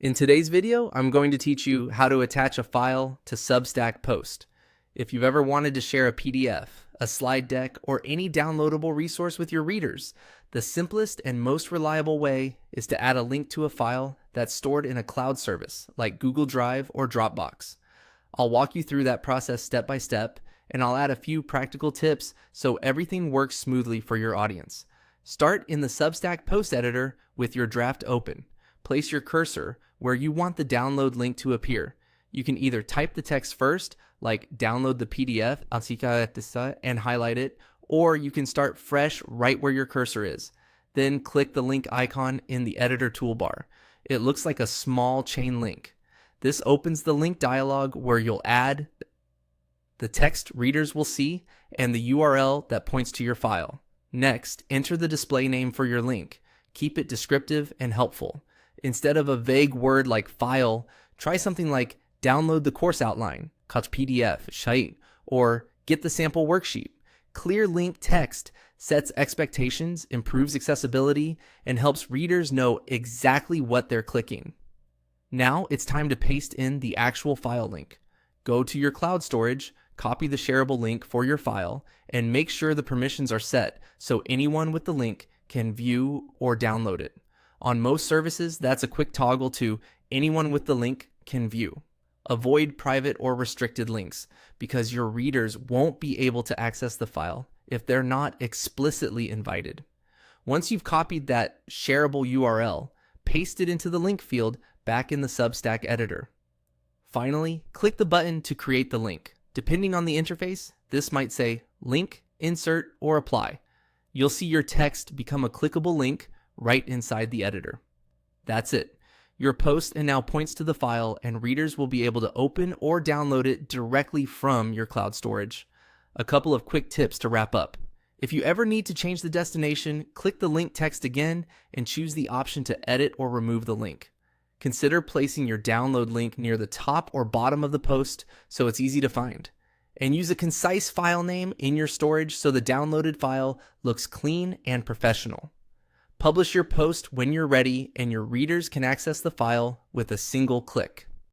In today's video, I'm going to teach you how to attach a file to Substack post. If you've ever wanted to share a PDF, a slide deck, or any downloadable resource with your readers, the simplest and most reliable way is to add a link to a file that's stored in a cloud service like Google Drive or Dropbox. I'll walk you through that process step by step, and I'll add a few practical tips so everything works smoothly for your audience. Start in the Substack post editor with your draft open. Place your cursor where you want the download link to appear. You can either type the text first, like download the PDF, and highlight it, or you can start fresh right where your cursor is. Then click the link icon in the editor toolbar. It looks like a small chain link. This opens the link dialog where you'll add the text readers will see and the URL that points to your file. Next, enter the display name for your link. Keep it descriptive and helpful. Instead of a vague word like file, try something like download the course outline, cut PDF, or get the sample worksheet. Clear link text sets expectations, improves accessibility, and helps readers know exactly what they're clicking. Now it's time to paste in the actual file link. Go to your cloud storage, copy the shareable link for your file, and make sure the permissions are set so anyone with the link can view or download it. On most services, that's a quick toggle to anyone with the link can view. Avoid private or restricted links because your readers won't be able to access the file if they're not explicitly invited. Once you've copied that shareable URL, paste it into the link field back in the Substack editor. Finally, click the button to create the link. Depending on the interface, this might say link, insert, or apply. You'll see your text become a clickable link right inside the editor. That's it. Your post now points to the file, and readers will be able to open or download it directly from your cloud storage. A couple of quick tips to wrap up. If you ever need to change the destination, click the link text again and choose the option to edit or remove the link. Consider placing your download link near the top or bottom of the post so it's easy to find. And use a concise file name in your storage so the downloaded file looks clean and professional. Publish your post when you're ready and your readers can access the file with a single click.